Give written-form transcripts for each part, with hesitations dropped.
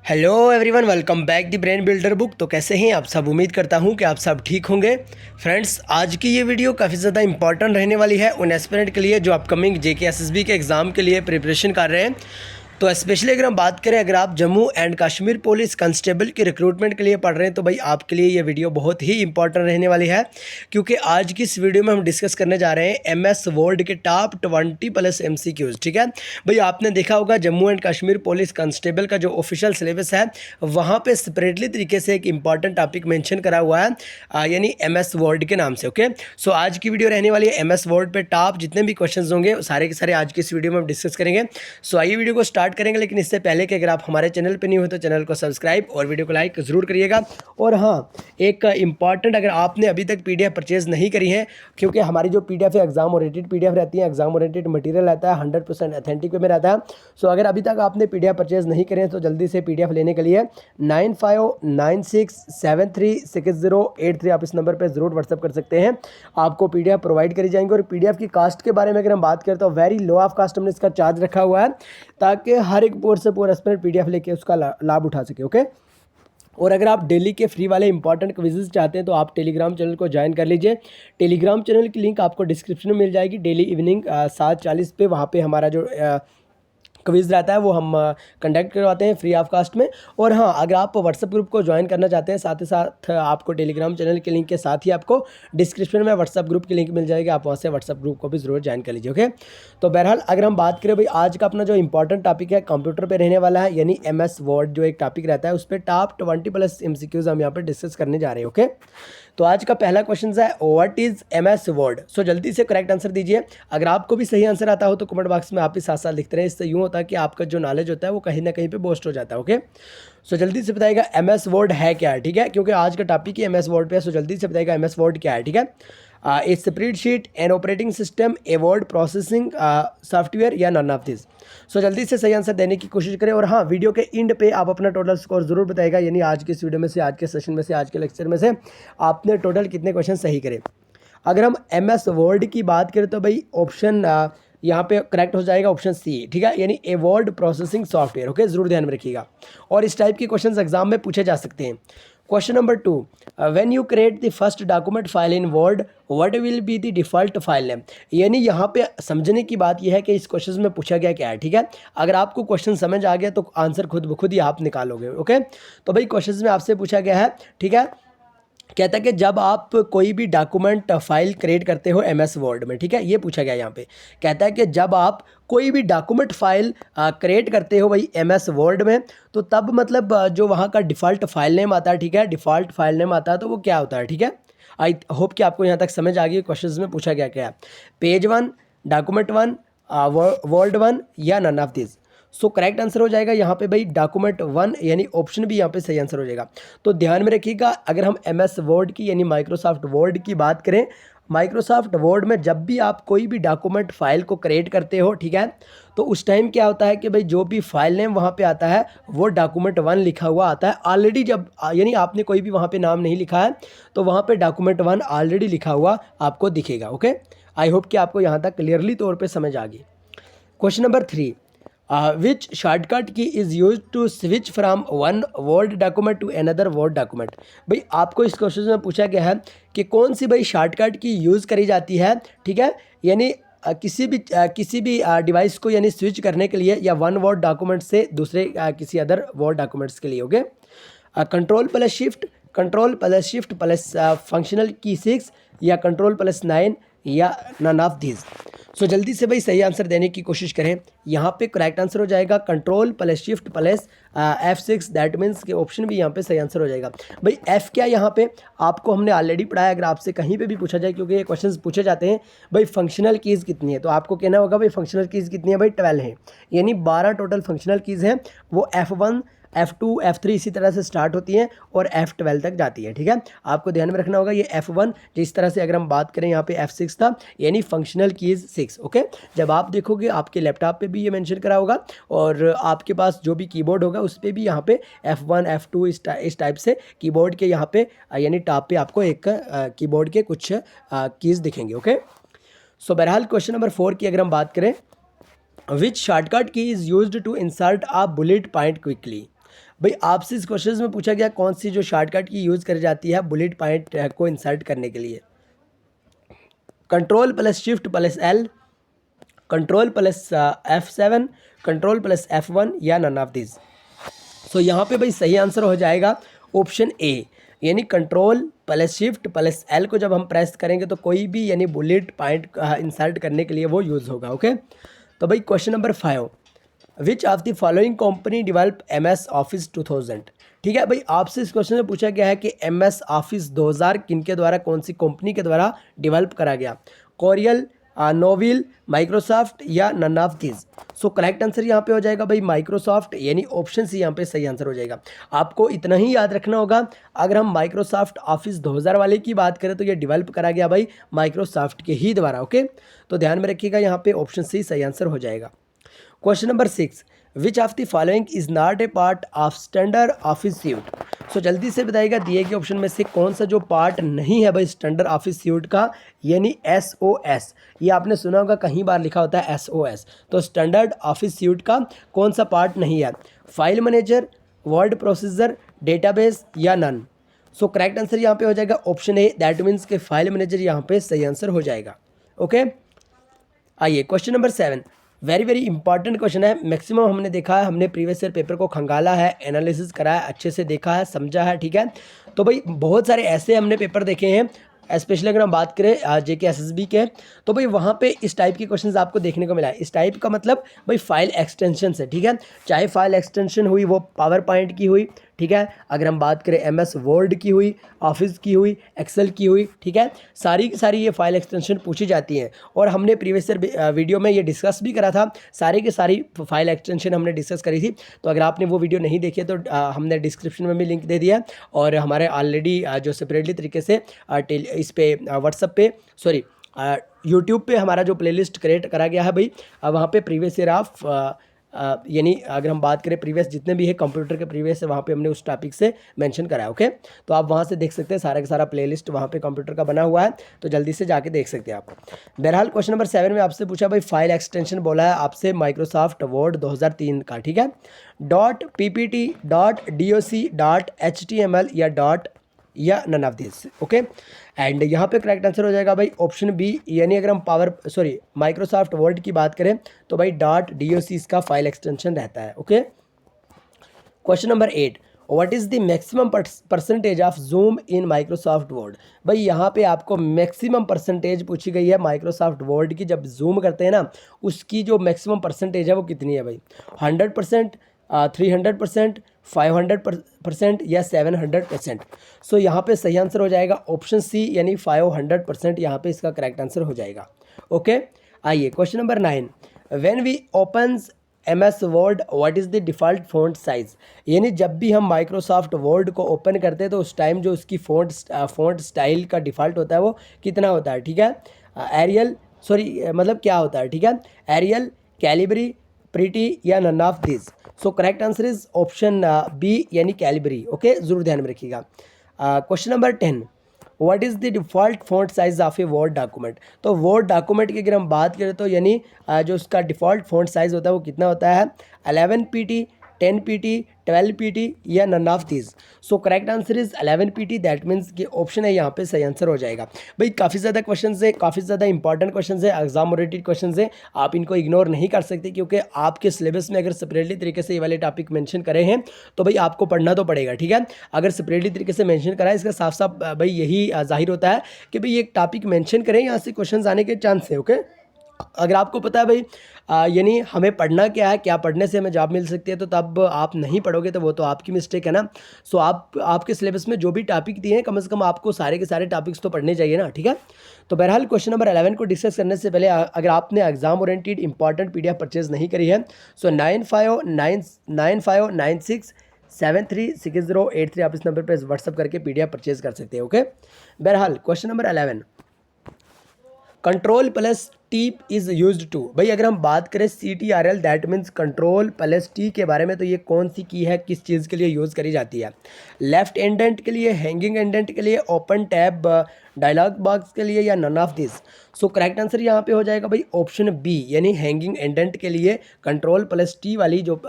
Hello everyone, welcome back the brain builder book. तो कैसे हैं आप सब? उम्मीद करता हूं कि आप सब ठीक होंगे। फ्रेंड्स, आज की ये वीडियो काफ़ी ज़्यादा इंपॉर्टेंट रहने वाली है उन एस्पिरेंट के लिए जो अपकमिंग जेके एसएसबी के एग्ज़ाम के लिए प्रिपरेशन कर रहे हैं। तो स्पेशली अगर हम बात करें, अगर आप Jammu and Kashmir police constable के रिक्रूटमेंट के लिए पढ़ रहे हैं तो भाई आपके लिए ये वीडियो बहुत ही इंपॉर्टेंट रहने वाली है, क्योंकि आज की इस वीडियो में हम डिस्कस करने जा रहे हैं एमएस वर्ड के टॉप 20 प्लस एमसीक्यूज। ठीक है भाई, आपने देखा होगा Jammu and Kashmir police constable का जो ऑफिशियल सिलेबस है वहाँ पे सेपरेटली तरीके से एक इंपॉर्टेंट टॉपिक मेंशन करा हुआ है, यानी एमएस वर्ड के नाम से। ओके, सो आज की वीडियो रहने वाली है एमएस वर्ड पे टॉप जितने भी क्वेश्चंस होंगे सारे के सारे आज की इस वीडियो में हम डिस्कस करेंगे। सो आइए वीडियो को स्टार्ट करेंगे, लेकिन इससे पहले कि अगर आप हमारे चैनल पर नहीं हो तो चैनल को सब्सक्राइब और वीडियो को लाइक जरूर करिएगा। और हाँ, एक इंपॉर्टेंट, अगर आपने अभी तक पीडीएफ परचेज नहीं करी है, क्योंकि हमारी जो पीडीएफ है एग्जाम ओरिएंटेड पीडीएफ रहती है, एग्जाम ओरिएंटेड मटेरियल रहता है, 100% ऑथेंटिक में रहता है। सो अगर अभी तक आपने पीडीएफ परचेज नहीं करें तो जल्दी से पीडीएफ लेने के लिए 9596736083 आप इस नंबर पर जरूर व्हाट्सअप कर सकते हैं। आपको पीडीएफ प्रोवाइड करी जाएंगे। और पीडीएफ की कास्ट के बारे में अगर हम बात करें तो वेरी लो ऑफ कास्ट हमने इसका चार्ज रखा हुआ है, ताकि हर एक बोर्ड से पूरा एस्पिरेंट पीडीएफ लेके उसका लाभ उठा सके। ओके, और अगर आप डेली के फ्री वाले इंपॉर्टेंट क्विज़ेस चाहते हैं तो आप टेलीग्राम चैनल को ज्वाइन कर लीजिए। टेलीग्राम चैनल की लिंक आपको डिस्क्रिप्शन में मिल जाएगी। डेली इवनिंग 7:40 पे वहाँ पे हमारा जो क्विज़ रहता है वो हम कंडक्ट करवाते हैं फ्री ऑफ कास्ट में। और हाँ, अगर आप व्हाट्सएप ग्रुप को ज्वाइन करना चाहते हैं, साथ ही साथ आपको टेलीग्राम चैनल के लिंक के साथ ही आपको डिस्क्रिप्शन में व्हाट्सएप ग्रुप की लिंक मिल जाएगी, आप वहाँ से व्हाट्सएप ग्रुप को भी जरूर ज्वाइन कर लीजिए। ओके, तो बहरहाल अगर हम बात करें भाई, आज का अपना जो इंपॉर्टेंट टॉपिक है कंप्यूटर पर रहने वाला है, यानी एमएस वर्ड जो एक टॉपिक रहता है उस पर टॉप 20 प्लस एमसीक्यूज हम यहाँ पर डिस्कस करने जा रहे हैं। ओके, तो आज का पहला क्वेश्चन है व्हाट इज एमएस वर्ड। सो जल्दी से करेक्ट आंसर दीजिए। अगर आपको भी सही आंसर आता हो तो कमेंट बॉक्स में आप भी साथ साथ लिखते रहे। इससे यूँ होता है कि आपका जो नॉलेज होता है वो कहीं ना कहीं पे बूस्ट हो जाता है। ओके, सो जल्दी से बताइएगा एमएस वर्ड है क्या है। ठीक है, क्योंकि आज का टॉपिक ही एमएस वर्ड पे है। सो जल्दी से बताइएगा एमएस वर्ड क्या है। ठीक है, a spreadsheet, an operating system, a word processing software या नन ऑफ दिस। सो जल्दी से सही आंसर देने की कोशिश करें। और हाँ, वीडियो के एंड पे आप अपना टोटल स्कोर जरूर बताइएगा, यानी आज की इस वीडियो में से, आज के सेशन में से, आज के लेक्चर में से आपने टोटल कितने क्वेश्चन सही करे। अगर हम एमएस वर्ड की बात करें तो भाई ऑप्शन यहाँ पे करेक्ट हो जाएगा ऑप्शन सी। ठीक है, यानी ए वर्ड प्रोसेसिंग सॉफ्टवेयर। ओके, जरूर ध्यान में रखिएगा। और इस टाइप के क्वेश्चन एग्जाम में पूछे जा सकते हैं। Question number 2, when you create the first document file in word what will be the default file name. यानी यहाँ पे समझने की बात यह है कि इस क्वेश्चन में पूछा गया क्या है। ठीक है, अगर आपको क्वेश्चन समझ आ गया तो आंसर खुद ब खुद ही आप निकालोगे। ओके, तो भाई क्वेश्चन में आपसे पूछा गया है, ठीक है, कहता है कि जब आप कोई भी डॉक्यूमेंट फाइल क्रिएट करते हो एमएस वर्ड में, ठीक है, ये पूछा गया यहाँ पे। कहता है कि जब आप कोई भी डॉक्यूमेंट फाइल क्रिएट करते हो भाई एमएस वर्ड में, तो तब मतलब जो वहाँ का डिफ़ॉल्ट फाइल नेम आता है, ठीक है, डिफ़ॉल्ट फाइल नेम आता है, तो वो क्या होता है। ठीक है, आई होप कि आपको यहाँ तक समझ आ गई क्वेश्चन में पूछा गया क्या है। पेज 1, डॉक्यूमेंट 1, वर्ड 1 या none of this. So correct answer हो जाएगा यहाँ पे भाई डॉक्यूमेंट 1, यानी ऑप्शन भी यहाँ पे सही आंसर हो जाएगा। तो ध्यान में रखिएगा, अगर हम एमएस वर्ड की यानी माइक्रोसॉफ्ट वर्ड की बात करें, माइक्रोसॉफ्ट वर्ड में जब भी आप कोई भी डॉक्यूमेंट फाइल को क्रिएट करते हो, ठीक है, तो उस टाइम क्या होता है कि भाई जो भी फाइल नेम वहाँ पे आता है वो डॉक्यूमेंट 1 लिखा हुआ आता है ऑलरेडी। जब यानी आपने कोई भी वहाँ पे नाम नहीं लिखा है तो वहाँ पे डॉक्यूमेंट 1 ऑलरेडी लिखा हुआ आपको दिखेगा। ओके, आई होप कि आपको यहाँ तक क्लियरली तौर पर समझ आ गई। Question number 3, which shortcut key is used to switch from one word document to another word document। भाई आपको इस क्वेश्चन में पूछा गया है कि कौन सी भाई शॉर्टकट की यूज़ करी जाती है। ठीक है, यानी किसी भी डिवाइस को यानी स्विच करने के लिए या वन वर्ड डॉक्यूमेंट से दूसरे किसी अदर वर्ड डॉक्यूमेंट्स के लिए। Okay, control plus shift plus functional की 6 या कंट्रोल प्लस 9 या नन ऑफ दिस। सो जल्दी से भाई सही आंसर देने की कोशिश करें। यहाँ पे करेक्ट आंसर हो जाएगा control plus shift plus F6। That means के ऑप्शन भी यहाँ पे सही आंसर हो जाएगा। भाई F क्या यहाँ पे आपको हमने ऑलरेडी पढ़ाया। अगर आपसे कहीं पे भी पूछा जाए, क्योंकि ये क्वेश्चंस पूछे जाते हैं, भाई फंक्शनल कीज़ कितनी है, तो आपको कहना होगा भाई फंक्शनल कीज़ कितनी है, भाई 12 है, यानी 12 टोटल फंक्शनल कीज़ हैं। वो F1, F2, F3 इसी तरह से स्टार्ट होती हैं और F12 तक जाती है। ठीक है, आपको ध्यान में रखना होगा ये F1, जिस तरह से अगर हम बात करें यहाँ पे F6 था, यानी फंक्शनल कीज़ 6। ओके, जब आप देखोगे आपके लैपटॉप पे भी ये मेंशन करा होगा और आपके पास जो भी कीबोर्ड होगा उस पर भी यहाँ पे F1, F2 इस टाइप से कीबोर्ड के यहाँ पे यानी टॉप पे आपको एक कीबोर्ड के कुछ कीज़ दिखेंगे। ओके, सो बहरहाल क्वेश्चन नंबर 4 की अगर हम बात करें, which shortcut key is used to insert a bullet point quickly. भाई आपसे इस क्वेश्चन में पूछा गया कौन सी जो शॉर्टकट की यूज़ करी जाती है बुलेट पॉइंट को इंसर्ट करने के लिए। Control plus shift plus L, control plus F7, control plus F1 या नन ऑफ दिस। सो यहाँ पे भाई सही आंसर हो जाएगा ऑप्शन ए, यानी control plus shift plus L को जब हम प्रेस करेंगे तो कोई भी यानी बुलेट पॉइंट इंसर्ट करने के लिए वो यूज़ होगा। ओके, तो भाई question number 5, which of the following company develop MS office 2000। ठीक है भाई, आपसे इस क्वेश्चन में पूछा गया है कि MS ऑफिस 2000 किन के द्वारा, कौन सी कंपनी के द्वारा डेवलप करा गया। कोरियल, नोविल, माइक्रोसॉफ्ट या none of this. So correct answer यहाँ पे हो जाएगा भाई माइक्रोसॉफ्ट, यानी ऑप्शन सी यहाँ पे सही आंसर हो जाएगा। आपको इतना ही याद रखना होगा, अगर हम माइक्रोसॉफ्ट ऑफिस 2000 वाले की बात करें तो ये डेवलप करा गया भाई माइक्रोसॉफ्ट के ही द्वारा। ओके, तो ध्यान में रखिएगा, यहाँ पे ऑप्शन सी सही आंसर हो जाएगा। Question number 6, which of the following is not a part of standard office suite. So जल्दी से बताइएगा दिए गए ऑप्शन में से कौन सा जो पार्ट नहीं है भाई स्टैंडर्ड ऑफिस सूट का, यानी SOS। ये आपने सुना होगा कहीं बार लिखा होता है SOS, तो स्टैंडर्ड ऑफिस सूट का कौन सा पार्ट नहीं है। File manager, word processor, database या नन। सो करेक्ट आंसर यहाँ पे हो जाएगा ऑप्शन ए, दैट मीन्स के फाइल मैनेजर यहाँ पे सही आंसर हो जाएगा। ओके, आइए question number 7, very very important question है। मैक्सिमम हमने देखा है, हमने प्रीवियस ईयर पेपर को खंगाला है, एनालिसिस करा है, अच्छे से देखा है, समझा है। ठीक है, तो भाई बहुत सारे ऐसे हमने पेपर देखे हैं, स्पेशली अगर हम बात करें JK SSB के, तो भाई वहाँ पे इस टाइप के क्वेश्चंस आपको देखने को मिला है। इस टाइप का मतलब भाई फाइल एक्सटेंशन से, ठीक है, चाहे फाइल एक्सटेंशन हुई वो पावर पॉइंट की हुई, ठीक है, अगर हम बात करें MS वर्ड की हुई, ऑफिस की हुई, एक्सेल की हुई, ठीक है, सारी की सारी ये फाइल एक्सटेंशन पूछी जाती हैं। और हमने प्रीवियस ईयर वीडियो में ये डिस्कस भी करा था, सारी की सारी फाइल एक्सटेंशन हमने डिस्कस करी थी। तो अगर आपने वो वीडियो नहीं देखी है तो हमने डिस्क्रिप्शन में भी लिंक दे दिया है, और हमारे ऑलरेडी जो सेपरेटली तरीके से इस पे व्हाट्सअप पे यूट्यूब पे हमारा जो प्लेलिस्ट क्रिएट करा गया है भाई, वहाँ पे प्रीवियस ईयर ऑफ यानी अगर हम बात करें प्रीवियस जितने भी है कंप्यूटर के प्रीवियस है, वहाँ पे हमने उस टॉपिक से मेंशन करा है। ओके, तो आप वहाँ से देख सकते हैं, सारा का सारा प्लेलिस्ट वहाँ पे कंप्यूटर का बना हुआ है, तो जल्दी से जाके देख सकते हैं आप। बहरहाल क्वेश्चन नंबर 7 में आपसे पूछा भाई फाइल एक्सटेंशन बोला है आपसे माइक्रोसॉफ्ट वर्ड 2003 का, ठीक है, .ppt, .doc, .html या none of this. Okay, and यहाँ पे करेक्ट आंसर हो जाएगा भाई ऑप्शन बी, यानी अगर हम माइक्रोसॉफ्ट वर्ड की बात करें तो भाई .doc इसका फाइल एक्सटेंशन रहता है। Okay, question number 8, what is the maximum percentage of zoom in Microsoft word. भाई यहाँ पे आपको मैक्सिमम परसेंटेज पूछी गई है माइक्रोसॉफ्ट वर्ड की, जब जूम करते हैं ना उसकी जो मैक्सिमम परसेंटेज है वो कितनी है भाई, 100%, 300%, 500% या 700%। सो यहाँ पे सही आंसर हो जाएगा ऑप्शन सी, यानी 500% यहाँ पे इसका करेक्ट आंसर हो जाएगा। ओके, आइए question number 9, when we opens MS word what is the default font size. यानी जब भी हम माइक्रोसॉफ्ट वर्ड को ओपन करते हैं तो उस टाइम जो उसकी फ़ॉन्ट स्टाइल का डिफ़ॉल्ट होता है वो कितना होता है, ठीक है, एरियल मतलब क्या होता है, ठीक है, एरियल, कैलिबरी, प्रीटी या none of this. So correct answer is option B, यानी कैलिबरी। ओके, ज़रूर ध्यान में रखिएगा। Question number 10, what is the default font size of a word document. तो वर्ड डॉक्यूमेंट की अगर हम बात करें तो यानी जो उसका डिफ़ॉल्ट फॉन्ट साइज़ होता है वो कितना होता है, 11 PT, 10 PT, 12 PT या none of this. So correct answer is 11 PT, that means कि ऑप्शन है यहाँ पे सही आंसर हो जाएगा। भाई काफ़ी ज़्यादा क्वेश्चन है, काफ़ी ज़्यादा इंपॉर्टेंट क्वेश्चन है, एग्जाम ओरिएंटेड क्वेश्चन है, आप इनको इग्नोर नहीं कर सकते, क्योंकि आपके सिलेबस में अगर सेपरेटली तरीके से ये वाले टॉपिक मेंशन करे हैं तो भाई आपको पढ़ना तो पड़ेगा, ठीक है। अगर सेपरेटली तरीके से मेंशन करा है इसका साफ साफ भाई यही जाहिर होता है कि भाई ये टॉपिक मेंशन करें, यहाँ से क्वेश्चन आने के चांस है। ओके, अगर आपको पता है भाई यानी हमें पढ़ना क्या है, क्या पढ़ने से हमें जॉब मिल सकती है, तो तब आप नहीं पढ़ोगे तो वो तो आपकी मिस्टेक है ना। सो आपके सिलेबस में जो भी टॉपिक दिए हैं कम से कम आपको सारे के सारे टॉपिक्स तो पढ़ने चाहिए ना, ठीक है। तो बहरहाल क्वेश्चन नंबर 11 को डिस्कस करने से पहले अगर आपने exam oriented important PDF purchase नहीं करी है, सो 9596736083 आप इस नंबर पर व्हाट्सअप करके PDF परचेज कर सकते हैं। ओके, बहरहाल question number 11, control plus T is used to. भाई अगर हम बात करें CTRL that means control plus T के बारे में, तो ये कौन सी की है, किस चीज़ के लिए यूज़ करी जाती है, लेफ्ट इंडेंट के लिए, हैंगिंग इंडेंट के लिए, ओपन टैब डायलॉग बॉक्स के लिए या none of this. So correct answer यहाँ पे हो जाएगा भाई ऑप्शन बी, यानी हैंगिंग इंडेंट के लिए कंट्रोल प्लस T वाली जो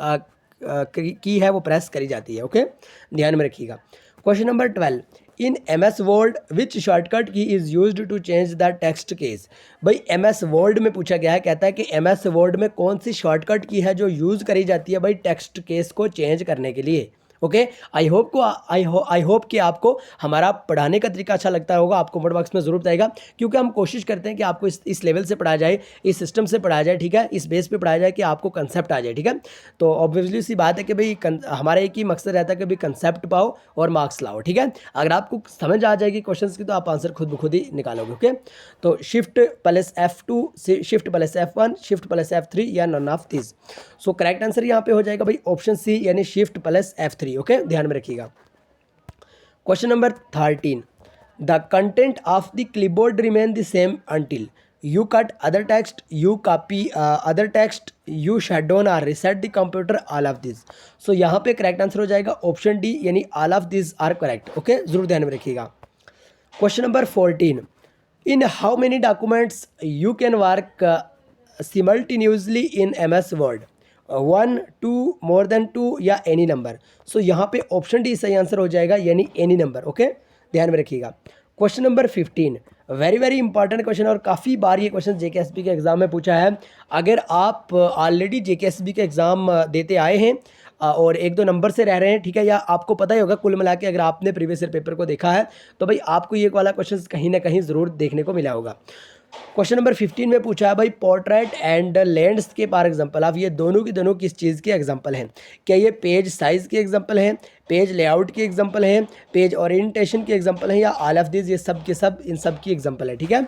की है वो प्रेस करी जाती है। ओके, ध्यान में रखिएगा। Question number 12, in MS word which shortcut key is used to change the text case. भाई MS वर्ड में पूछा गया है, कहता है कि MS वर्ड में कौन सी शॉर्टकट की है जो यूज़ करी जाती है भाई टेक्स्ट केस को चेंज करने के लिए। ओके, आई होप कि आपको हमारा पढ़ाने का तरीका अच्छा लगता होगा। आपको कमेंट बॉक्स में ज़रूर बताएगा, क्योंकि हम कोशिश करते हैं कि आपको इस लेवल से पढ़ाया जाए, इस सिस्टम से पढ़ाया जाए, ठीक है, इस बेस पे पढ़ाया जाए कि आपको कंसेप्ट आ जाए। ठीक है, तो ऑब्वियसली सी बात है कि भाई हमारा एक ही मकसद रहता है कि भाई कंसेप्ट पाओ और मार्क्स लाओ। ठीक है, अगर आपको समझ आ जाएगी क्वेश्चन की तो आप आंसर खुद ब खुद ही निकालोगे। ओके, तो shift plus F2, shift plus F1, shift plus F3 या none of this. So correct answer यहाँ पे हो जाएगा भाई ऑप्शन सी यानी शिफ्ट प्लस F3। ओके, ध्यान में रखिएगा। Question number 13, the content of the clipboard remain the same until you cut other text, you copy other text, you shut down or reset the computer, all of this. So यहाँ पे correct answer हो जाएगा option D यानी all of this are correct. Okay, जरूर ध्यान में रखिएगा। Question number 14, in how many documents you can work simultaneously in MS word, 1, 2, more than 2 या एनी नंबर। सो यहाँ पे ऑप्शन डी सही आंसर हो जाएगा यानी एनी नंबर। ओके, ध्यान में रखिएगा। Question number 15, very very important question और काफ़ी बार ये क्वेश्चन JKSB के एग्ज़ाम में पूछा है। अगर आप ऑलरेडी JKSB के एग्ज़ाम देते आए हैं और 1-2 नंबर से रह रहे हैं, ठीक है, या आपको पता ही होगा कुल मिला के, अगर आपने प्रीवियस ईयर पेपर को देखा है तो भाई आपको ये वाला क्वेश्चन कहीं ना कहीं ज़रूर देखने को मिला होगा। क्वेश्चन नंबर 15 में पूछा है भाई portrait and landscape are example of, ये दोनों की दोनों किस चीज़ के एग्जांपल हैं? क्या ये पेज साइज़ के एग्जांपल हैं, पेज लेआउट के एग्जांपल हैं, पेज ओरिएंटेशन के एग्जांपल हैं, या ऑल ऑफ दिस, ये सब के सब इन सब की एग्जांपल है। ठीक है,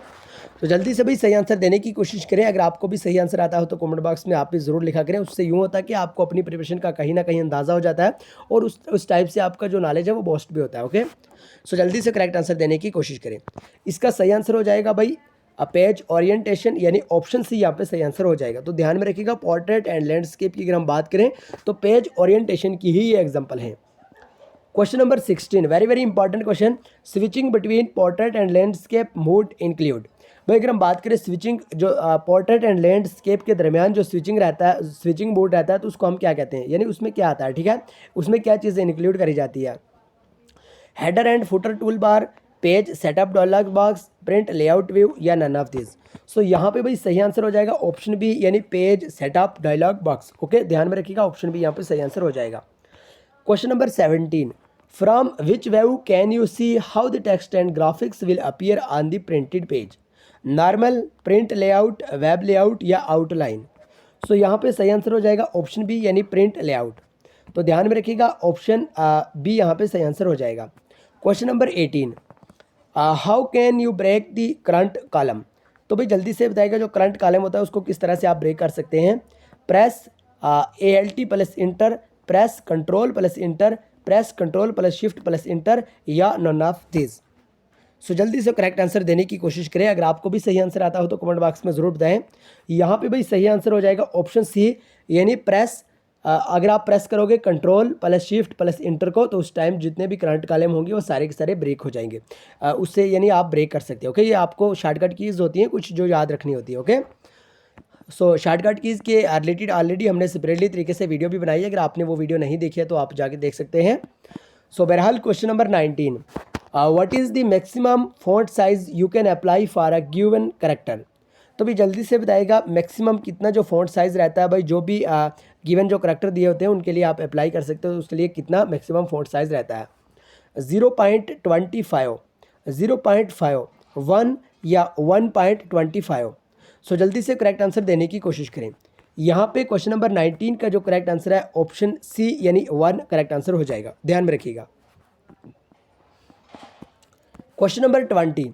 तो जल्दी से भाई सही आंसर देने की कोशिश करें। अगर आपको भी सही आंसर आता हो तो कमेंट बॉक्स में आप भी ज़रूर लिखा करें। उससे यूँ होता है कि आपको अपनी प्रिपरेशन का कहीं ना कहीं अंदाज़ा हो जाता है और उस टाइप से आपका जो नॉलेज है वो बूस्ट भी होता है। ओके, सो जल्दी से करेक्ट आंसर देने की कोशिश करें। इसका सही आंसर हो जाएगा भाई पेज ओरिएंटेशन यानी ऑप्शन सी यहाँ पे सही आंसर हो जाएगा। तो ध्यान में रखिएगा, पोर्ट्रेट एंड लैंडस्केप की अगर हम बात करें तो पेज ओरिएंटेशन की ही ये एग्जांपल है। Question number 16, very very important question, switching between portrait and landscape mode include. भाई अगर हम बात करें स्विचिंग, जो पोर्ट्रेट एंड लैंडस्केप के दरमियान जो स्विचिंग रहता है, स्विचिंग मोड रहता है, तो उसको हम क्या कहते हैं, यानी उसमें क्या आता है। ठीक है, उसमें क्या चीज़ें इंक्लूड करी जाती है? Header and footer tool bar, page setup dialog box, print layout view या नन ऑफ दिस। सो यहाँ पे भाई सही आंसर हो जाएगा ऑप्शन बी यानी page setup dialog box. Okay, ध्यान में रखिएगा, ऑप्शन बी यहाँ पे सही आंसर हो जाएगा। Question number 17, from which view can you see how the text and graphics will appear on the printed page? Normal, print layout, web layout या outline. सो यहाँ पे सही आंसर हो जाएगा ऑप्शन बी यानी प्रिंट लेआउट। तो ध्यान में रखिएगा, ऑप्शन बी यहाँ पे सही आंसर हो जाएगा। Question number 18, how can you break the current column? तो भाई जल्दी से बताइएगा, जो करंट कॉलम होता है उसको किस तरह से आप ब्रेक कर सकते हैं? Press ALT plus inter, press control plus inter, press control plus shift plus inter या नन ऑफ दिस। सो जल्दी से करेक्ट आंसर देने की कोशिश करें। अगर आपको भी सही आंसर आता हो तो कमेंट बॉक्स में ज़रूर बताएं। यहाँ पे भाई सही आंसर हो जाएगा ऑप्शन सी यानी प्रेस। अगर आप प्रेस करोगे control plus shift plus inter को तो उस टाइम जितने भी करंट कॉलम होंगे वो सारे के सारे ब्रेक हो जाएंगे। उससे यानी आप ब्रेक कर सकते हो। ओके, ये आपको शॉर्टकट कीज़ होती हैं कुछ जो याद रखनी होती है। ओके, सो शॉर्टकट कीज़ के रिलेटेड ऑलरेडी हमने सेपरेटली तरीके से वीडियो भी बनाई है। अगर आपने वो वीडियो नहीं देखी है तो आप जाके देख सकते हैं। सो बहरहाल question number 19, what is the maximum font size you can apply for a given character? तो भी जल्दी से बताइएगा मैक्सिमम कितना जो फॉन्ट साइज़ रहता है भाई, जो भी गिवन जो करैक्टर दिए होते हैं उनके लिए आप अप्लाई कर सकते हो, उसके लिए कितना मैक्सिमम फॉन्ट साइज़ रहता है? 0.25, 0.5, 1 या 1.25। सो जल्दी से करेक्ट आंसर देने की कोशिश करें। यहाँ पे क्वेश्चन नंबर 19 का जो करेक्ट आंसर है ऑप्शन सी यानी 1 करेक्ट आंसर हो जाएगा। ध्यान में रखिएगा। Question number 20,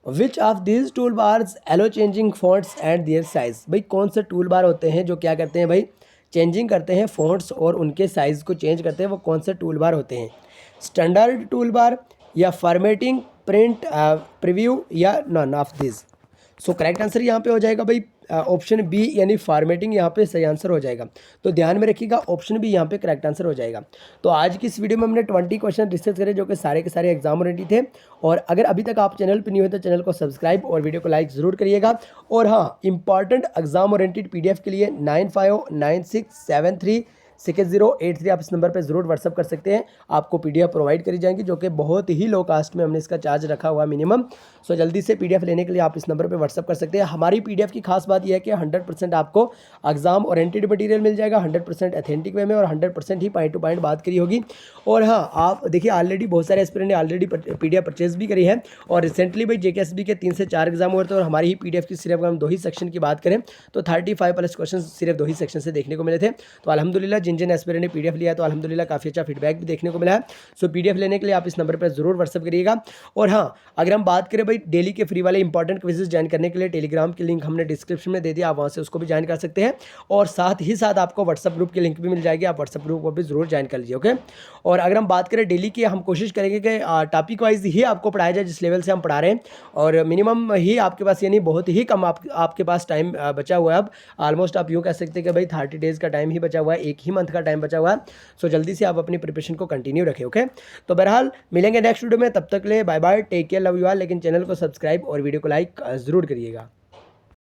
which of this tool bars allow changing fonts and their size? भाई कौन से टूल बार होते हैं जो क्या करते हैं भाई, चेंजिंग करते हैं फॉन्ट्स और उनके साइज़ को चेंज करते हैं? वो कौन से टूल बार होते हैं? स्टैंडर्ड टूल बार या फॉर्मेटिंग, प्रिंट प्रीव्यू या none of this. So correct answer यहाँ पे हो जाएगा भाई ऑप्शन बी यानी फॉर्मेटिंग, यहाँ पे सही आंसर हो जाएगा। तो ध्यान में रखिएगा, ऑप्शन बी यहाँ पे करेक्ट आंसर हो जाएगा। तो आज की इस वीडियो में हमने 20 क्वेश्चन डिस्कस करे जो कि सारे के सारे एग्जाम ओरिएंटेड थे। और अगर अभी तक आप चैनल पर नहीं हुए तो चैनल को सब्सक्राइब और वीडियो को लाइक ज़रूर करिएगा। और हाँ, इंपॉर्टेंट एग्जाम ओरिएंटेड PDF के लिए 6083 आप इस नंबर पे ज़रूर व्हाट्सअप कर सकते हैं। आपको पीडीएफ प्रोवाइड करी जाएंगी जो कि बहुत ही लो कास्ट में हमने इसका चार्ज रखा हुआ है मिनिमम। सो जल्दी से पीडीएफ लेने के लिए आप इस नंबर पे व्हाट्सअप कर सकते हैं। हमारी पीडीएफ की खास बात यह है कि 100% आपको एग्जाम ओरिएंटेड मटेरियल मिल जाएगा, 100% ऑथेंटिक वे में, और 100% ही पॉइंट टू पॉइंट बात करी होगी। और हाँ, आप देखिए ऑलरेडी बहुत सारे एस्पिरेंट ने ऑलरेडी पीडीएफ परचेज भी करी है, और रिसेंटली भाई जेकेएसबी के 3 से 4 एग्जाम हुए थे, और हमारी ही पीडीएफ की सिर्फ हम 2 ही सेक्शन की बात करें तो 35 प्लस क्वेश्चन सिर्फ 2 ही सेक्शन से देखने को मिले थे। तो अल्हम्दुलिल्लाह जिन जिन एस्पिरेंट ने पीडीएफ लिया तो अल्हम्दुलिल्लाह काफ़ी अच्छा फीडबैक भी देखने को मिला है। सो पीडीएफ लेने के लिए आप इस नंबर पर जरूर व्हाट्सअप करिएगा। और हाँ, अगर हम बात करें भाई डेली के फ्री वाले इंपॉर्टेंट क्विजेस ज्वाइन करने के लिए, टेलीग्राम की लिंक हमने डिस्क्रिप्शन में दे दिया, आप वहाँ से उसको भी ज्वाइन कर सकते हैं। और साथ ही साथ आपको व्हाट्सअप ग्रुप की लिंक भी मिल जाएगी, आप व्हाट्सअप ग्रुप को भी जरूर ज्वाइन कर लीजिए। ओके, और अगर हम बात करें डेली की, हम कोशिश करेंगे कि टॉपिक वाइज ही आपको पढ़ाया जाए जिस लेवल से हम पढ़ा रहे हैं, और मिनिमम ही आपके पास, यानी बहुत ही कम आपके पास टाइम बचा हुआ है। अब ऑलमोस्ट आप यूँ कह सकते हैं कि भाई 30 डेज़ का टाइम ही बचा हुआ है, एक ही मंथ का टाइम बचा हुआ है। सो जल्दी से आप अपनी प्रिपरेशन को कंटिन्यू रखें। ओके, तो बहरहाल मिलेंगे नेक्स्ट वीडियो में, तब तक ले bye bye, take care, love you all. लेकिन चैनल को सब्सक्राइब और वीडियो को लाइक ज़रूर करिएगा।